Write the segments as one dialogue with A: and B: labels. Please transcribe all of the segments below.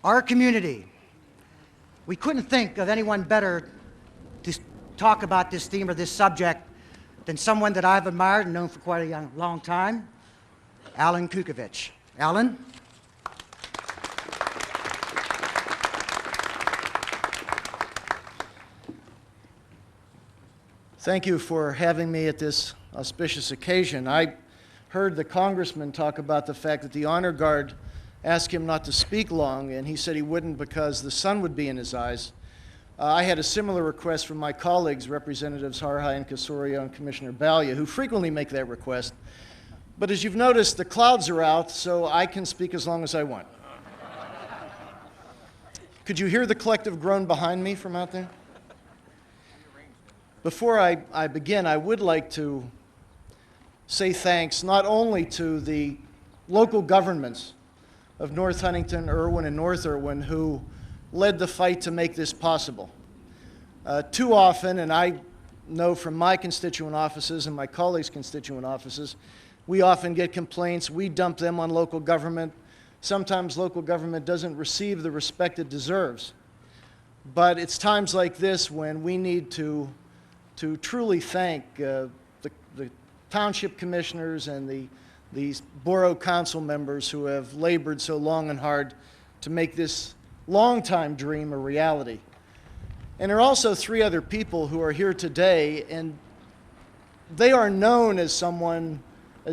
A: Our community. We couldn't think of anyone better to talk about this theme or this subject than someone that I've admired and known for quite a long time, Alan Kukovich. Alan?
B: Thank you for having me at this auspicious occasion. I heard the congressman talk about the fact that the honor guard asked him not to speak long, and he said he wouldn't because the sun would be in his eyes. I had a similar request from my colleagues, Representatives Harhai and Casorio and Commissioner Balya, who frequently make that request. But as you've noticed, the clouds are out, so I can speak as long as I want. Could you hear the collective groan behind me from out there? Before I begin, I would like to say thanks not only to the local governments of North Huntington, Irwin, and North Irwin who led the fight to make this possible. Too often, and I know from my constituent offices and my colleagues' constituent offices, we often get complaints, we dump them on local government. Sometimes local government doesn't receive the respect it deserves. But it's times like this when we need to truly thank the township commissioners and these borough council members who have labored so long and hard to make this long-time dream a reality. And there are also three other people who are here today, and they are known as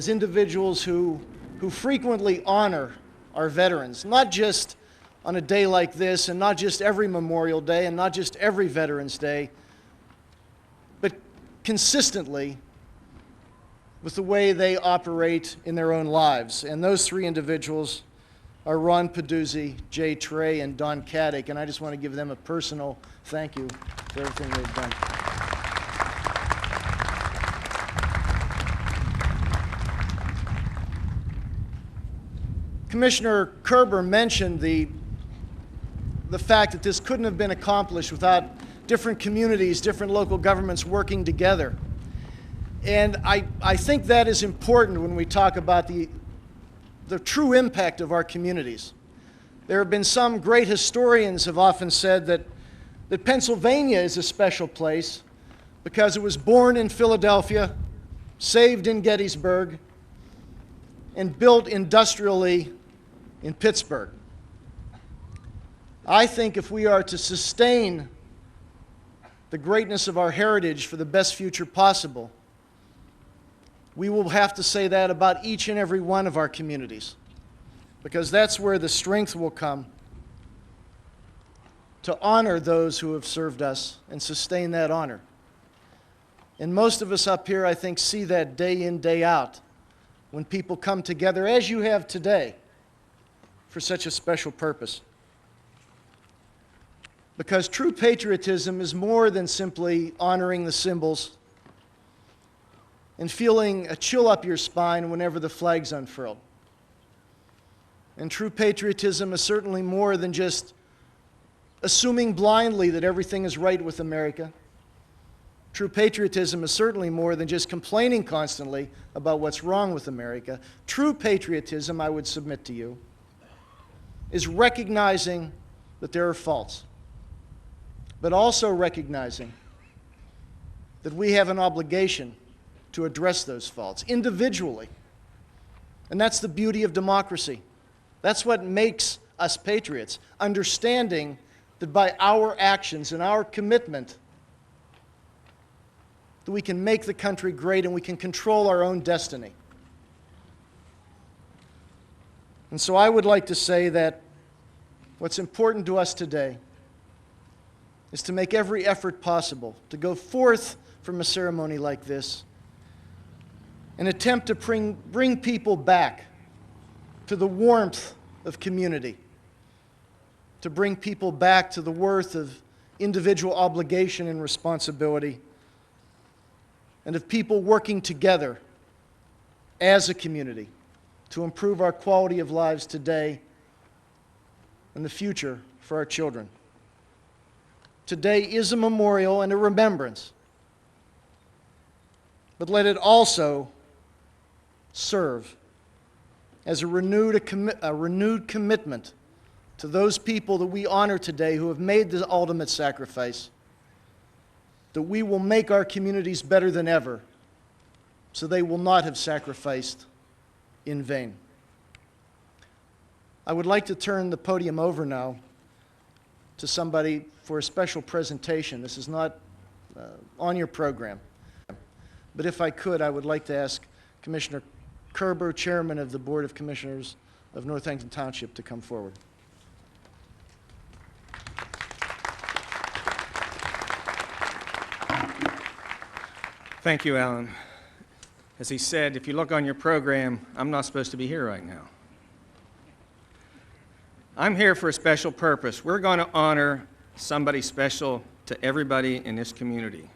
B: individuals who frequently honor our veterans, not just on a day like this, and not just every Memorial Day, and not just every Veterans Day, but consistently with the way they operate in their own lives. And those three individuals are Ron Peduzzi, Jay Trey, and Don Caddick, and I just want to give them a personal thank you for everything they've done. Commissioner Kerber mentioned the fact that this couldn't have been accomplished without different communities, different local governments working together. And I think that is important when we talk about the true impact of our communities. There have been some great historians have often said that Pennsylvania is a special place because it was born in Philadelphia, saved in Gettysburg, and built industrially in Pittsburgh. I think if we are to sustain the greatness of our heritage for the best future possible, we will have to say that about each and every one of our communities, because that's where the strength will come to honor those who have served us and sustain that honor. And most of us up here, I think, see that day in, day out when people come together, as you have today, for such a special purpose. Because true patriotism is more than simply honoring the symbols and feeling a chill up your spine whenever the flag's unfurled. And true patriotism is certainly more than just assuming blindly that everything is right with America. True patriotism is certainly more than just complaining constantly about what's wrong with America. True patriotism, I would submit to you, is recognizing that there are faults, but also recognizing that we have an obligation to address those faults individually. And that's the beauty of democracy. That's what makes us patriots, understanding that by our actions and our commitment, that we can make the country great and we can control our own destiny. And so I would like to say that what's important to us today is to make every effort possible to go forth from a ceremony like this, an attempt to bring people back to the warmth of community, to bring people back to the worth of individual obligation and responsibility, and of people working together as a community to improve our quality of lives today and the future for our children. Today is a memorial and a remembrance but let it also serve as a renewed commitment to those people that we honor today who have made the ultimate sacrifice, that we will make our communities better than ever, so they will not have sacrificed in vain. I would like to turn the podium over now to somebody for a special presentation. This is not on your program. But if I could, I would like to ask Commissioner Kerber, Chairman of the Board of Commissioners of North Huntington Township, to come forward.
C: Thank you, Alan. As he said, if you look on your program, I'm not supposed to be here right now. I'm here for a special purpose. We're going to honor somebody special to everybody in this community.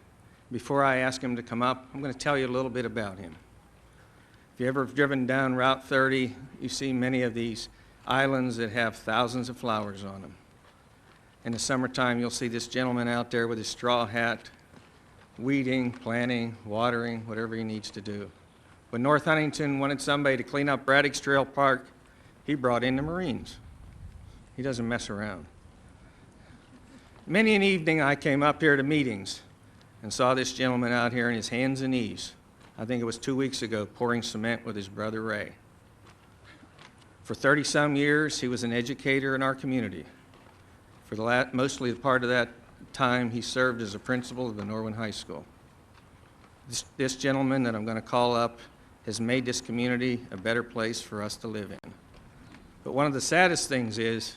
C: Before I ask him to come up, I'm going to tell you a little bit about him. If you've ever driven down Route 30, you see many of these islands that have thousands of flowers on them. In the summertime, you'll see this gentleman out there with his straw hat, weeding, planting, watering, whatever he needs to do. When North Huntington wanted somebody to clean up Braddock's Trail Park, he brought in the Marines. He doesn't mess around. Many an evening I came up here to meetings and saw this gentleman out here on his hands and knees. I think it was 2 weeks ago, pouring cement with his brother Ray. For 30-some years, he was an educator in our community. For mostly part of that time, he served as a principal of the Norwin High School. This gentleman that I'm going to call up has made this community a better place for us to live in. But one of the saddest things is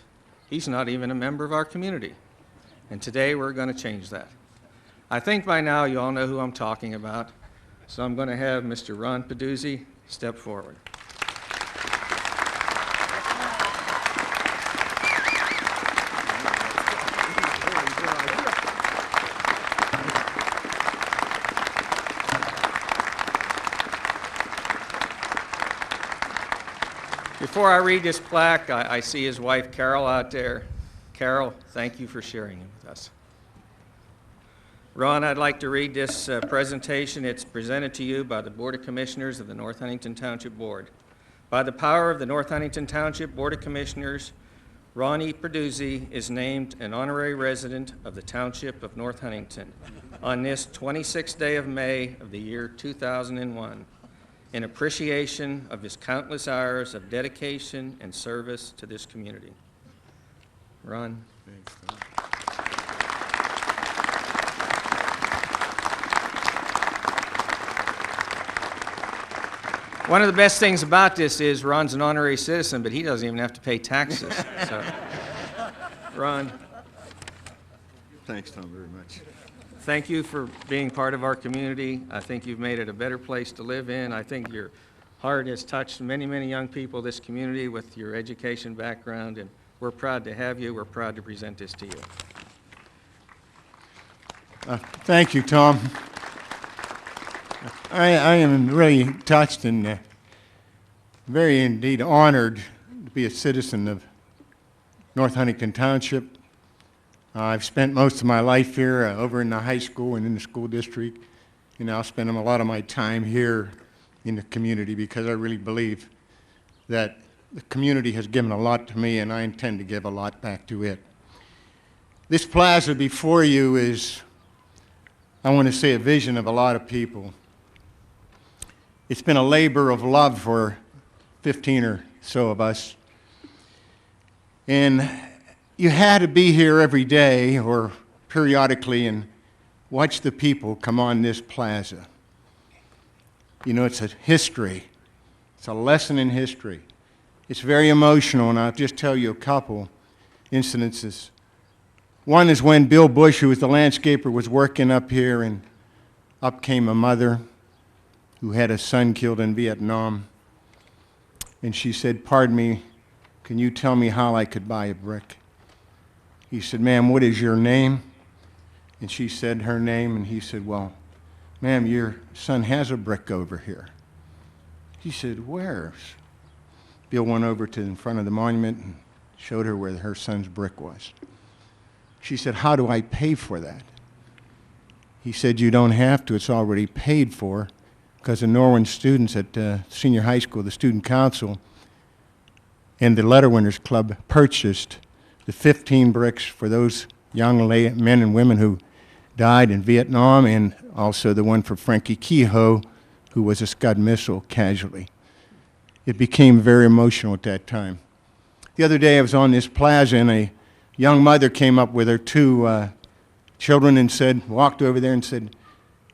C: he's not even a member of our community. And today we're going to change that. I think by now you all know who I'm talking about. So I'm going to have Mr. Ron Pa step forward. Before I read this plaque, I see his wife Carol out there. Carol, thank you for sharing it with us. Ron, I'd like to read this presentation. It's presented to you by the Board of Commissioners of the North Huntington Township Board. By the power of the North Huntington Township Board of Commissioners, Ron Pa is named an honorary resident of the Township of North Huntington on this 26th day of May of the year 2001. In appreciation of his countless hours of dedication and service to this community. Ron.
D: Thanks, Tom.
C: One of the best things about this is Ron's an honorary citizen, but he doesn't even have to pay taxes. So, Ron.
D: Thanks, Tom, very much.
C: Thank you for being part of our community. I think you've made it a better place to live in. I think your heart has touched many, many young people in this community with your education background, and we're proud to have you. We're proud to present this to you.
E: Thank you, Tom. I am really touched and very indeed honored to be a citizen of North Huntington Township. I've spent most of my life here over in the high school and in the school district. And I'll spend a lot of my time here in the community because I really believe that the community has given a lot to me and I intend to give a lot back to it. This plaza before you is, I want to say, a vision of a lot of people. It's been a labor of love for 15 or so of us. And you had to be here every day or periodically and watch the people come on this plaza. You know, it's a history. It's a lesson in history. It's very emotional, and I'll just tell you a couple incidences. One is when Bill Bush, who was the landscaper, was working up here, and up came a mother who had a son killed in Vietnam. And she said, "Pardon me, can you tell me how I could buy a brick?" He said, "Ma'am, what is your name?" And she said her name, and he said, "Well, ma'am, your son has a brick over here." He said, "Where?" Bill went over to in front of the monument and showed her where her son's brick was. She said, "How do I pay for that?" He said, "You don't have to. It's already paid for. because the Norwin students at senior high school, the student council, and the Letter Winners Club purchased the 15 bricks for those young men and women who died in Vietnam, and also the one for Frankie Kehoe, who was a Scud missile casualty. It became very emotional at that time. The other day I was on this plaza, and a young mother came up with her two children and walked over there and said,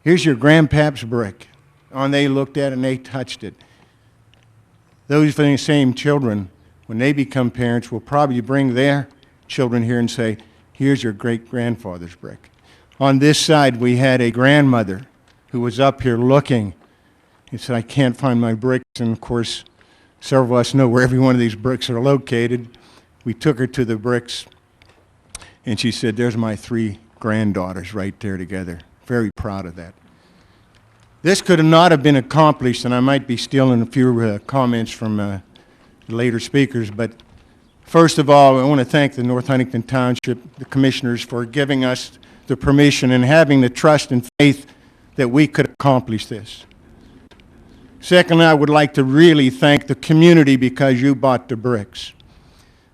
E: "Here's your grandpap's brick." And they looked at it and they touched it. Those same children, when they become parents, will probably bring their children here and say, "Here's your great-grandfather's brick." On this side, we had a grandmother who was up here looking and said, "I can't find my bricks." And of course, several of us know where every one of these bricks are located. We took her to the bricks, and she said, "There's my 3 granddaughters right there together." Very proud of that. This could not have been accomplished, and I might be stealing a few comments from later speakers, but first of all, I want to thank the North Huntington Township, the commissioners, for giving us the permission and having the trust and faith that we could accomplish this. Second, I would like to really thank the community because you bought the bricks.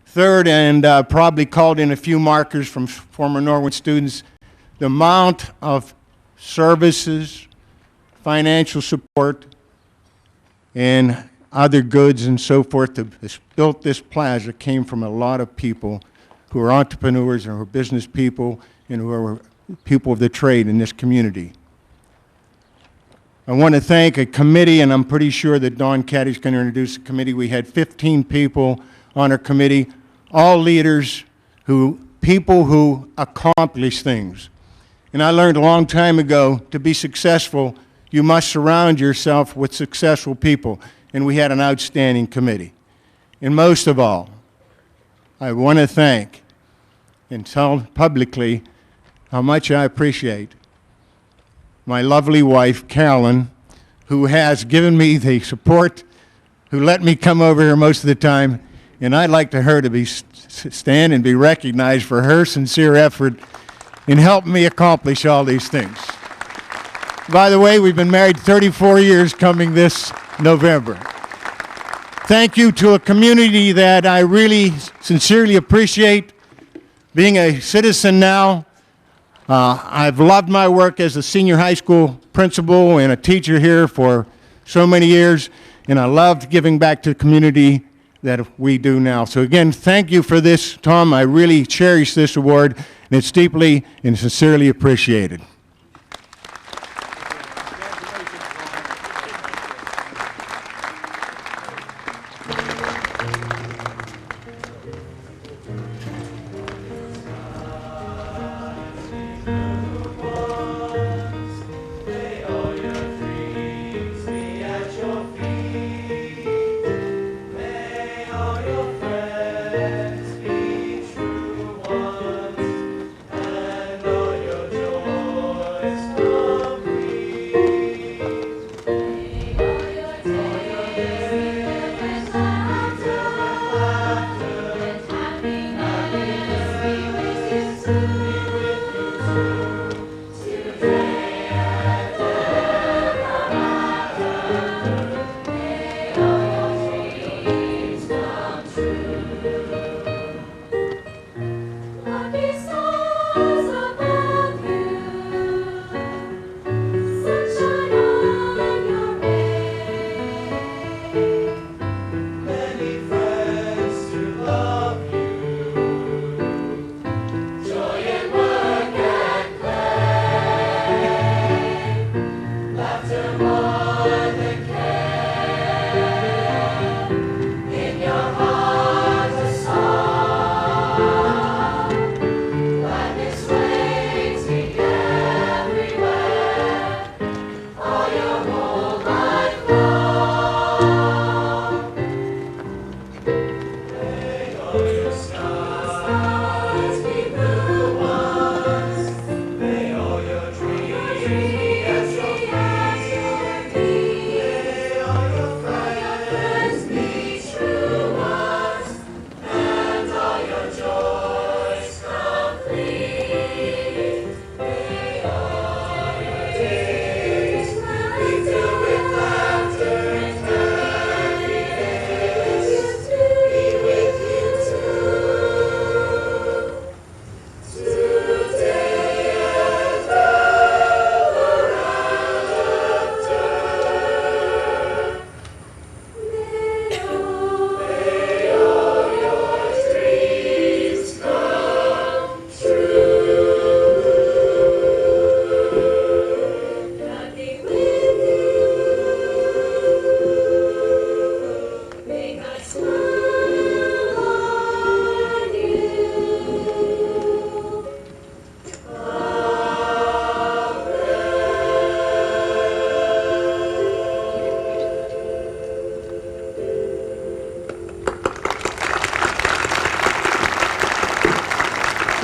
E: Third, and probably called in a few markers from former Norwin students, the amount of services, financial support, and other goods and so forth that built this plaza came from a lot of people who are entrepreneurs and who are business people and who are people of the trade in this community. I want to thank a committee, and I'm pretty sure that Don Caddy's going to introduce the committee. We had 15 people on our committee, all leaders, people who accomplish things. And I learned a long time ago, to be successful, you must surround yourself with successful people. And we had an outstanding committee. And most of all, I want to thank and tell publicly how much I appreciate my lovely wife, Carolyn, who has given me the support, who let me come over here most of the time, and I'd like her to stand and be recognized for her sincere effort in helping me accomplish all these things. By the way, we've been married 34 years coming this November. Thank you to a community that I really sincerely appreciate. Being a citizen now, I've loved my work as a senior high school principal and a teacher here for so many years, and I loved giving back to the community that we do now. So again, thank you for this, Tom. I really cherish this award, and it's deeply and sincerely appreciated.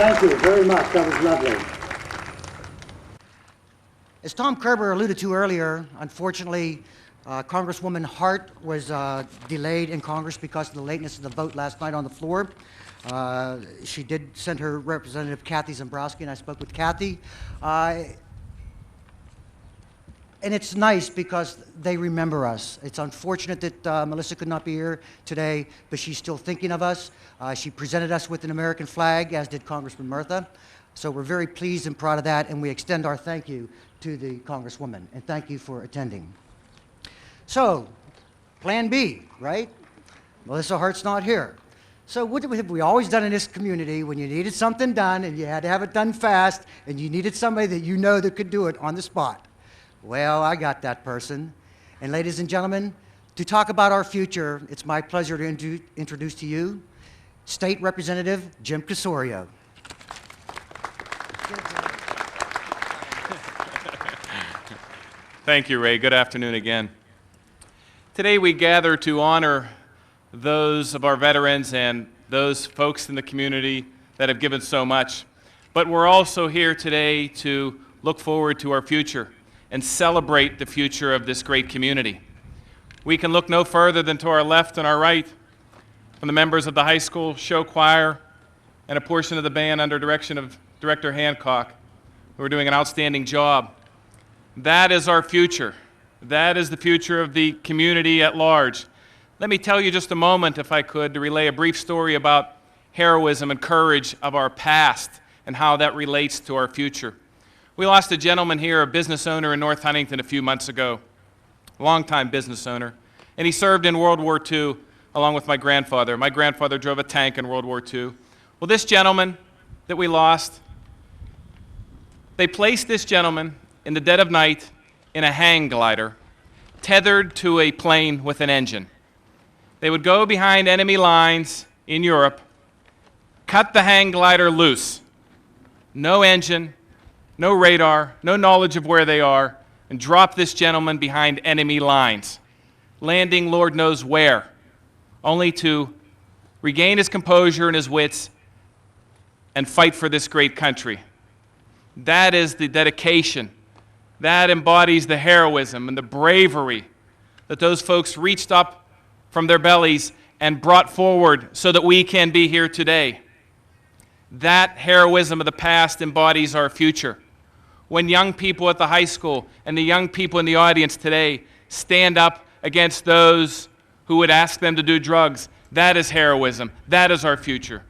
A: Thank you very much. That was lovely. As Tom Kerber alluded to earlier, unfortunately, Congresswoman Hart was delayed in Congress because of the lateness of the vote last night on the floor. She did send her representative, Kathy Zambrowski, and I spoke with Kathy. And it's nice because they remember us. It's unfortunate that Melissa could not be here today, but she's still thinking of us. She presented us with an American flag, as did Congressman Murtha. So we're very pleased and proud of that, and we extend our thank you to the Congresswoman, and thank you for attending. So, Plan B, right? Melissa Hart's not here. So what have we always done in this community when you needed something done and you had to have it done fast and you needed somebody that you know that could do it on the spot? Well, I got that person. And ladies and gentlemen, to talk about our future, it's my pleasure to introduce to you State Representative Jim Casorio.
F: Thank you, Ray. Good afternoon again. Today we gather to honor those of our veterans and those folks in the community that have given so much. But we're also here today to look forward to our future and celebrate the future of this great community. We can look no further than to our left and our right from the members of the high school show choir and a portion of the band under direction of Director Hancock, who are doing an outstanding job. That is our future. That is the future of the community at large. Let me tell you just a moment, if I could, to relay a brief story about heroism and courage of our past and how that relates to our future. We lost a gentleman here, a business owner in North Huntington a few months ago, a longtime business owner, and he served in World War II along with my grandfather. My grandfather drove a tank in World War II. Well, this gentleman that we lost, they placed this gentleman in the dead of night in a hang glider tethered to a plane with an engine. They would go behind enemy lines in Europe, cut the hang glider loose, no engine, no radar, no knowledge of where they are, and drop this gentleman behind enemy lines, landing Lord knows where, only to regain his composure and his wits and fight for this great country. That is the dedication. That embodies the heroism and the bravery that those folks reached up from their bellies and brought forward so that we can be here today. That heroism of the past embodies our future. When young people at the high school and the young people in the audience today stand up against those who would ask them to do drugs, that is heroism. That is our future.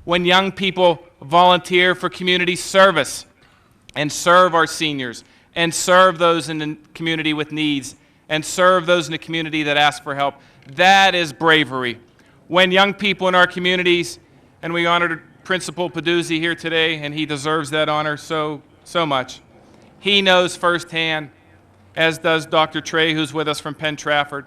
F: When young people volunteer for community service and serve our seniors and serve those in the community with needs and serve those in the community that ask for help, that is bravery. When young people in our communities, and we honored Principal Peduzzi here today, and he deserves that honor so much. He knows firsthand, as does Dr. Trey, who's with us from Penn Trafford,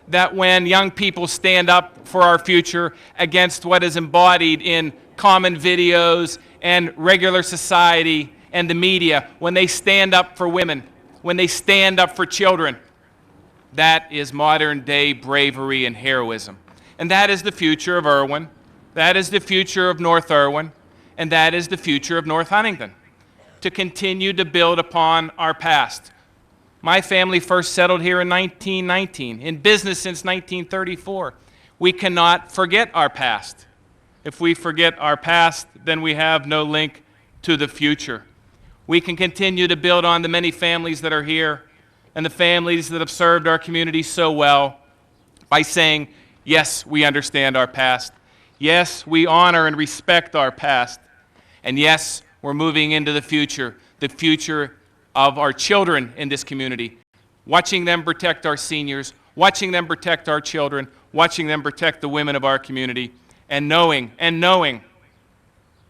F: that when young people stand up for our future against what is embodied in common videos and regular society and the media, when they stand up for women, when they stand up for children, that is modern-day bravery and heroism. And that is the future of Irwin. That is the future of North Irwin. And that is the future of North Huntington, to continue to build upon our past. My family first settled here in 1919, in business since 1934. We cannot forget our past. If we forget our past, then we have no link to the future. We can continue to build on the many families that are here and the families that have served our community so well by saying, yes, we understand our past. Yes, we honor and respect our past. And yes, we're moving into the future of our children in this community, watching them protect our seniors, watching them protect our children, watching them protect the women of our community, and knowing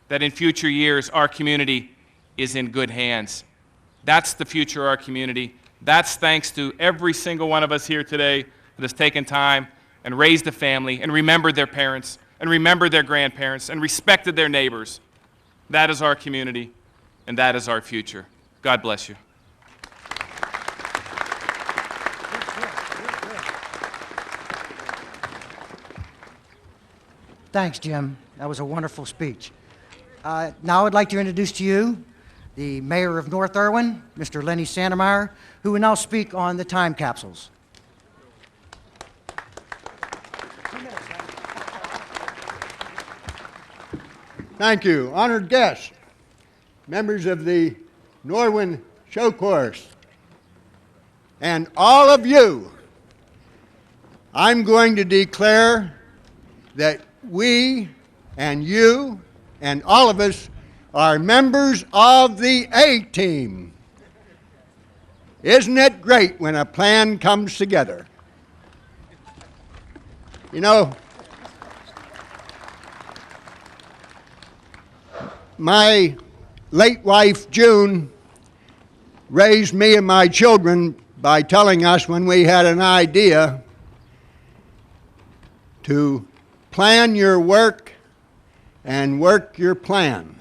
F: that in future years our community is in good hands. That's the future of our community. That's thanks to every single one of us here today that has taken time and raised a family and remembered their parents and remembered their grandparents and respected their neighbors. That is our community, and that is our future. God bless you.
A: Thanks, Jim. That was a wonderful speech. Now I'd like to introduce to you the Mayor of North Irwin, Mr. Lenny Sandemeyer, who will now speak on the time capsules.
E: Thank you. Honored guests, members of the Norwin Show Course, and all of you, I'm going to declare that we and you and all of us are members of the A-Team. Isn't it great when a plan comes together? You know, my late wife, June, raised me and my children by telling us when we had an idea to plan your work and work your plan.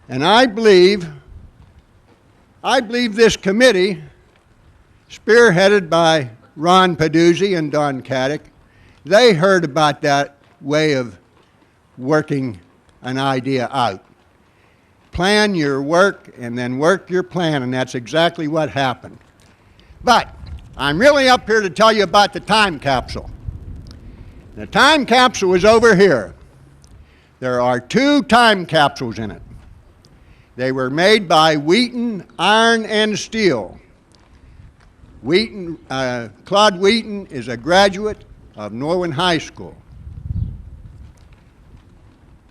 E: And I believe this committee, spearheaded by Ron Paduzzi and Don Caddick, they heard about that way of working an idea out. Plan your work and then work your plan, and that's exactly what happened. But I'm really up here to tell you about the time capsule. The time capsule is over here. There are 2 time capsules in it. They were made by Wheaton Iron and Steel. Claude Wheaton is a graduate of Norwin High School.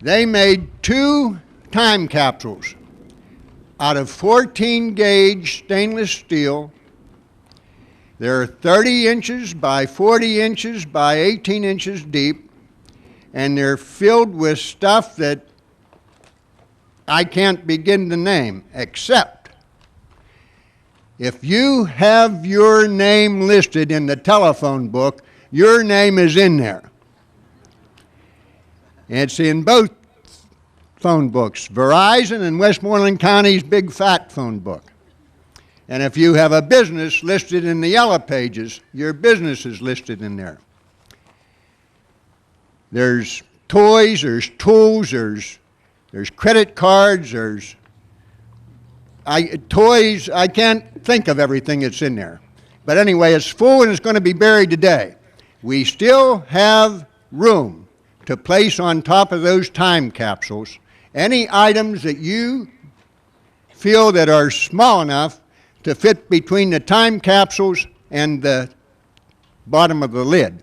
E: They made 2 time capsules out of 14-gauge stainless steel. They're 30 inches by 40 inches by 18 inches deep, and they're filled with stuff that I can't begin to name, except if you have your name listed in the telephone book, your name is in there. It's in both phone books, Verizon and Westmoreland County's big fat phone book. And if you have a business listed in the yellow pages, your business is listed in there. There's toys, there's tools, there's credit cards, there's toys. I can't think of everything that's in there. But anyway, it's full and it's going to be buried today. We still have room to place on top of those time capsules any items that you feel that are small enough to fit between the time capsules and the bottom of the lid.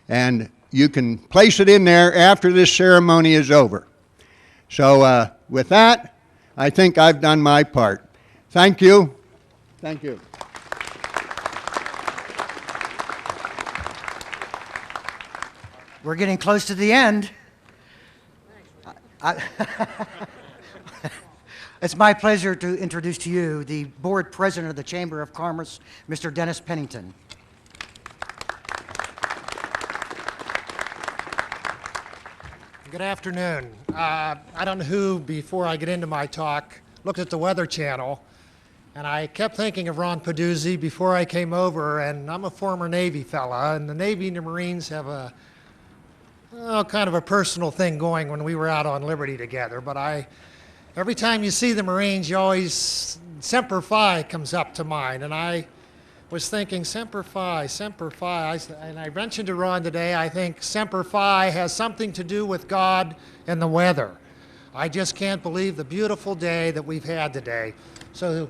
E: And you can place it in there after this ceremony is over. So with that, I think I've done my part. Thank you. Thank you.
A: We're getting close to the end. It's my pleasure to introduce to you the board president of the Chamber of Commerce, Mr. Dennis Pennington.
G: Good afternoon. I don't know who, before I get into my talk, looked at the Weather Channel, and I kept thinking of Ron Paduzzi before I came over, and I'm a former Navy fella, and the Navy and the Marines have a kind of a personal thing going when we were out on liberty together, but every time you see the Marines, you always, Semper Fi comes up to mind, and I was thinking, Semper Fi, Semper Fi, and I mentioned to Ron today, I think Semper Fi has something to do with God and the weather. I just can't believe the beautiful day that we've had today. So,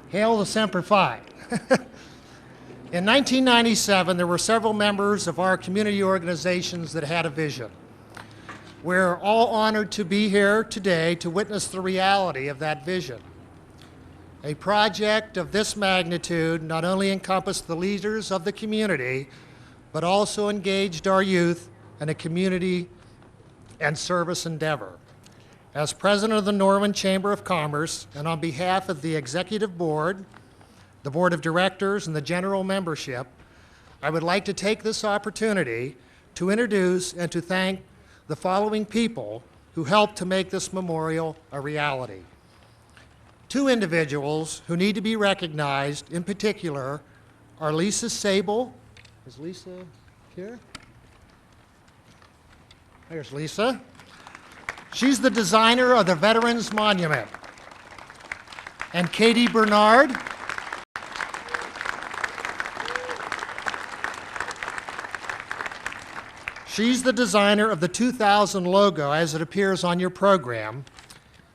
G: hail the Semper Fi. In 1997, there were several members of our community organizations that had a vision. We're all honored to be here today to witness the reality of that vision. A project of this magnitude not only encompassed the leaders of the community, but also engaged our youth in a community and service endeavor. As president of the Norwin Chamber of Commerce, and on behalf of the executive board, the board of directors, and the general membership, I would like to take this opportunity to introduce and to thank the following people who helped to make this memorial a reality. 2 individuals who need to be recognized in particular are Lisa Sable. Is Lisa here? There's Lisa. She's the designer of the Veterans Monument. And Katie Bernard. She's the designer of the 2000 logo as it appears on your program.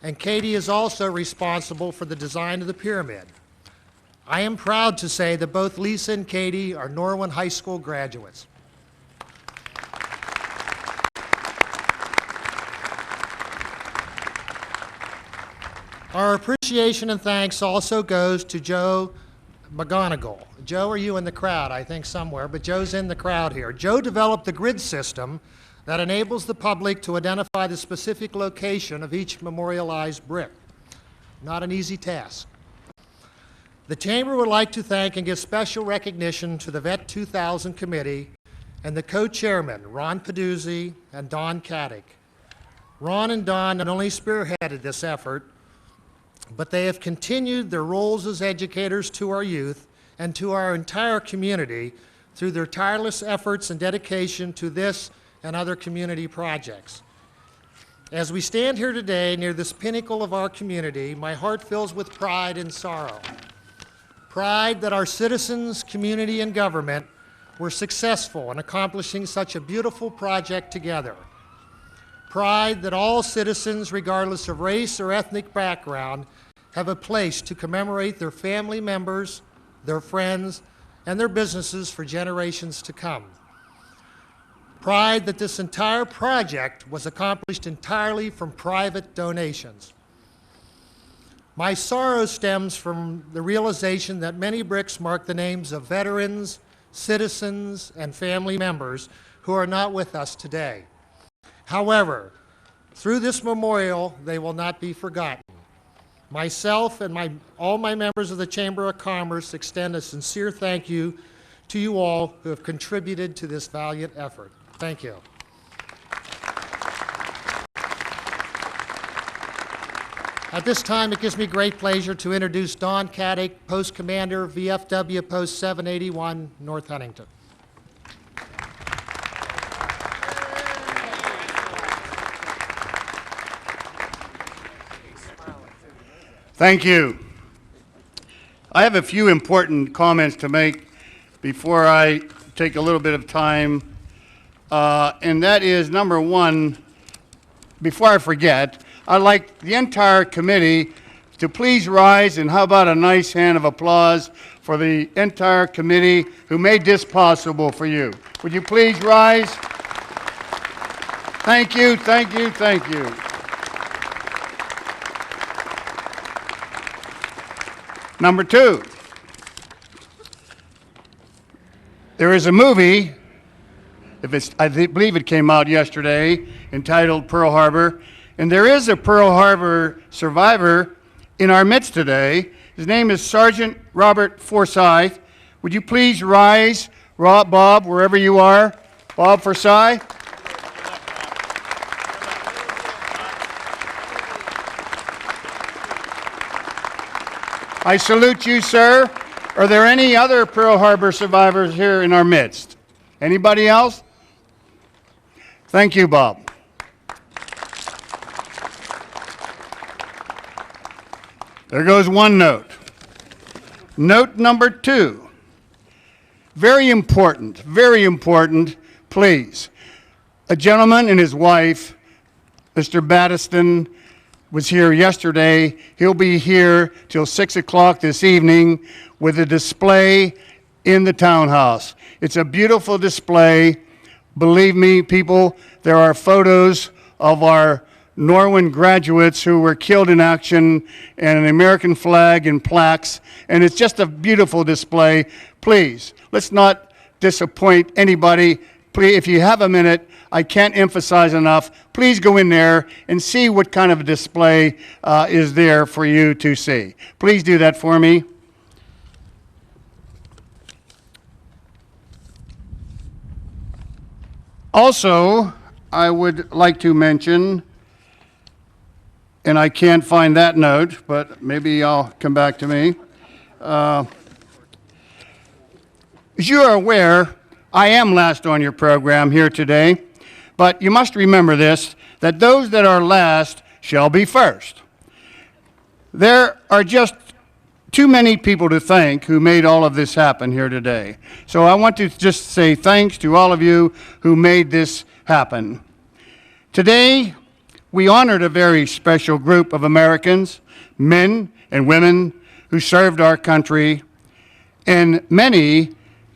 G: And Katie is also responsible for the design of the pyramid. I am proud to say that both Lisa and Katie are Norwin High School graduates. Our appreciation and thanks also goes to Joe McGonigal. Joe, are you in the crowd? I think somewhere, but Joe's in the crowd here. Joe developed the grid system that enables the public to identify the specific location of each memorialized brick. Not an easy task. The Chamber would like to thank and give special recognition to the Vet 2000 Committee and the co-chairmen, Ron Peduzzi and Don Caddick. Ron and Don not only spearheaded this effort, but they have continued their roles as educators to our youth and to our entire community through their tireless efforts and dedication to this and other community projects. As we stand here today near this pinnacle of our community, my heart fills with pride and sorrow. Pride that our citizens, community, and government were successful in accomplishing such a beautiful project together. Pride that all citizens, regardless of race or ethnic background, have a place to commemorate their family members, their friends, and their businesses for generations to come. Pride that this entire project was accomplished entirely from private donations. My sorrow stems from the realization that many bricks mark the names of veterans, citizens, and family members who are not with us today. However, through this memorial, they will not be forgotten. Myself and all my members of the Chamber of Commerce extend a sincere thank you to you all who have contributed to this valiant effort. Thank you. At this time, it gives me great pleasure to introduce Don Caddick, Post Commander, VFW Post 781, North Huntington.
H: Thank you. I have a few important comments to make before I take a little bit of time, and that is, number one, before I forget, I'd like the entire committee to please rise, and how about a nice hand of applause for the entire committee who made this possible for you. Would you please rise? Thank you, thank you, thank you. Number two, there is a movie, I believe it came out yesterday, entitled Pearl Harbor, and there is a Pearl Harbor survivor in our midst today. His name is Sergeant Robert Forsyth. Would you please rise, Bob, wherever you are, Bob Forsyth? I salute you, sir. Are there any other Pearl Harbor survivors here in our midst? Anybody else? Thank you, Bob. There goes one note. Note number two. Very important, please. A gentleman and his wife, Mr. Battiston, was here yesterday. He'll be here till 6 o'clock this evening with a display in the townhouse. It's a beautiful display. Believe me, people, there are photos of our Norwin graduates who were killed in action, and an American flag and plaques, and it's just a beautiful display. Please, let's not disappoint anybody. Please, if you have a minute, I can't emphasize enough, please go in there and see what kind of a display is there for you to see. Please do that for me. Also, I would like to mention, and I can't find that note, but maybe I'll come back to me. As you are aware, I am last on your program here today. But you must remember this, that those that are last shall be first. There are just too many people to thank who made all of this happen here today. So I want to just say thanks to all of you who made this happen. Today, we honored a very special group of Americans, men and women who served our country, and many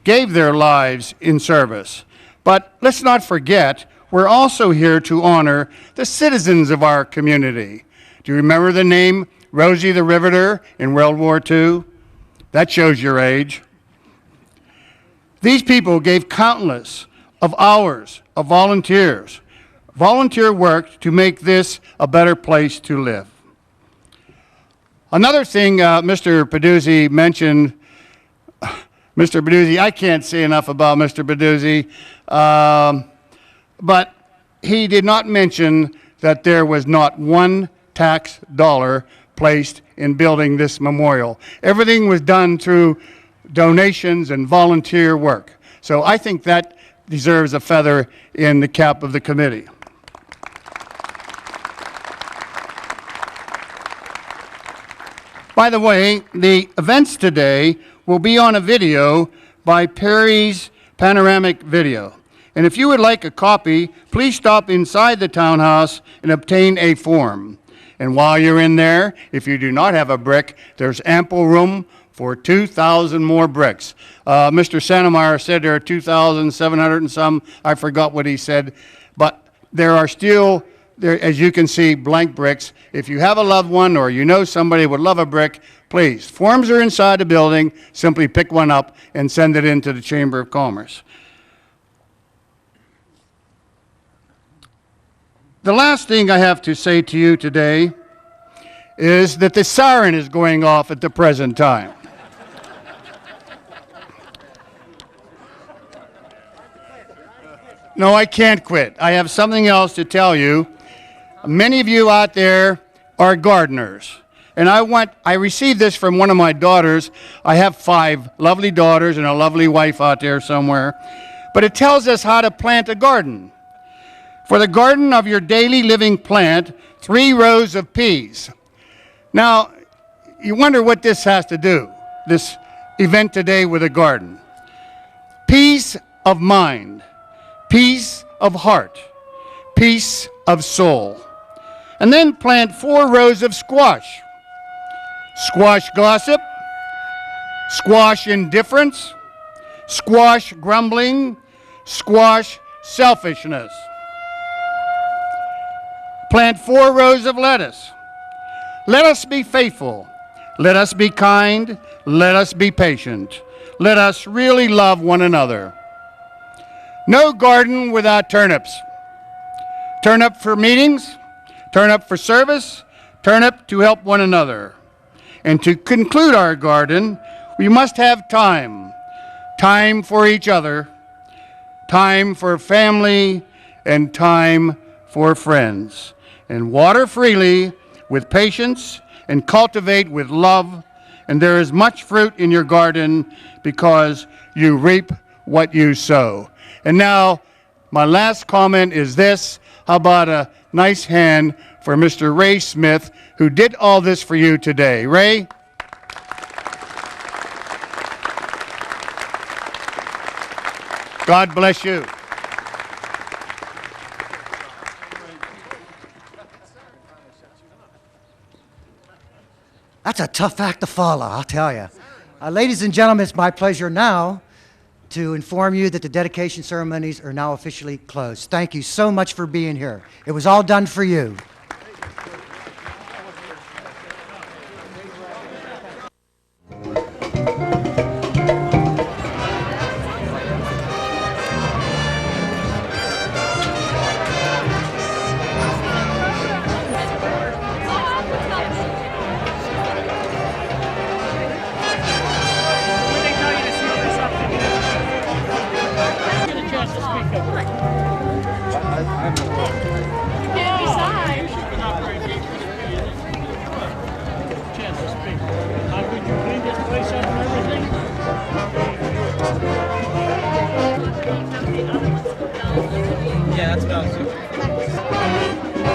H: gave their lives in service. But let's not forget, we're also here to honor the citizens of our community. Do you remember the name Rosie the Riveter in World War II? That shows your age. These people gave countless of hours of volunteer work to make this a better place to live. Another thing Mr. Peduzzi mentioned, Mr. Peduzzi, I can't say enough about Mr. Peduzzi, but he did not mention that there was not one tax dollar placed in building this memorial. Everything was done through donations and volunteer work. So I think that deserves a feather in the cap of the committee. By the way, the events today will be on a video by Perry's Panoramic Video. And if you would like a copy, please stop inside the townhouse and obtain a form. And while you're in there, if you do not have a brick, there's ample room for 2,000 more bricks. Mr. Santemeyer said there are 2,700 and some. I forgot what he said. But there are still, as you can see, blank bricks. If you have a loved one or you know somebody would love a brick, please. Forms are inside the building. Simply pick one up and send it into the Chamber of Commerce. The last thing I have to say to you today is that the siren is going off at the present time. No, I can't quit. I have something else to tell you. Many of you out there are gardeners. And I received this from one of my daughters. I have 5 lovely daughters and a lovely wife out there somewhere. But it tells us how to plant a garden. For the garden of your daily living plant 3 rows of peas. Now, you wonder what this has to do, this event today with a garden. Peace of mind, peace of heart, peace of soul. And then plant 4 rows of squash. Squash gossip, squash indifference, squash grumbling, squash selfishness. Plant 4 rows of lettuce. Let us be faithful. Let us be kind. Let us be patient. Let us really love one another. No garden without turnips. Turnip for meetings, turnip for service, turnip to help one another. And to conclude our garden, we must have time. Time for each other, time for family, and time for friends. And water freely with patience and cultivate with love. And there is much fruit in your garden because you reap what you sow. And now, my last comment is this. How about a nice hand for Mr. Ray Smith, who did all this for you today. Ray? God bless you.
A: That's a tough act to follow, I'll tell you. Ladies and gentlemen, it's my pleasure now to inform you that the dedication ceremonies are now officially closed. Thank you so much for being here. It was all done for you.
C: Yeah, that's about it.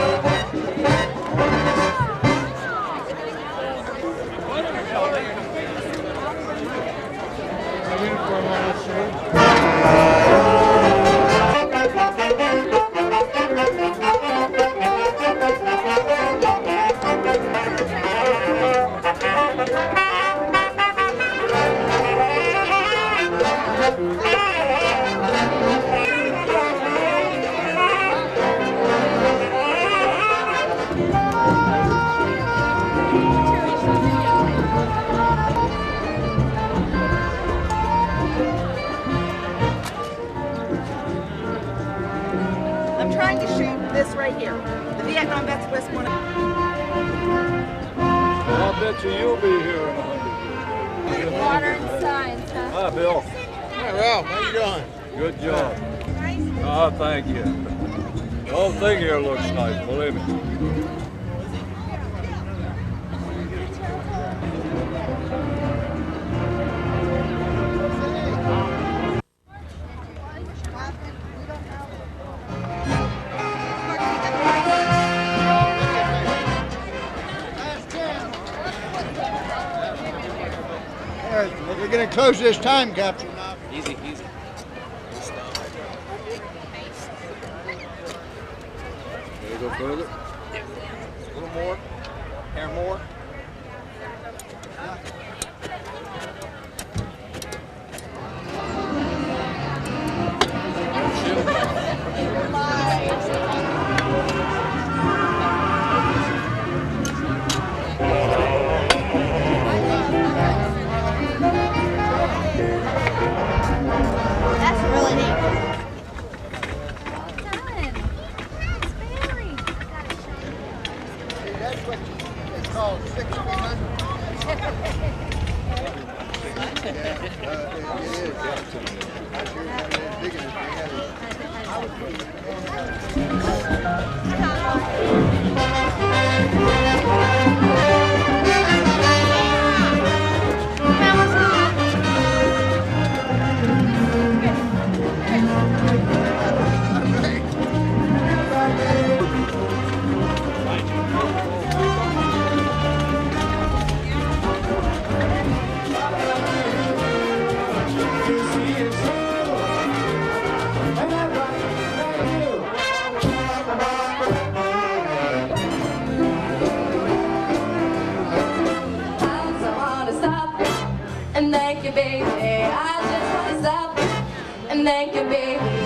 I: trying to shoot this right here. The Vietnam vets West want to.
J: I'll bet you'll be here in 100 years.
K: Water and signs, huh?
J: Hi, Bill.
L: Hi, Ralph. How you doing?
J: Good job. Oh, thank you. The whole thing here looks nice, believe me.
L: We're going to close this time capsule now.
M: Easy.
J: Can you go further?
M: A little more. Hair more.
K: That's really neat.
L: That's what they call 600.
K: And thank you, baby. I just want to stop and thank you, baby.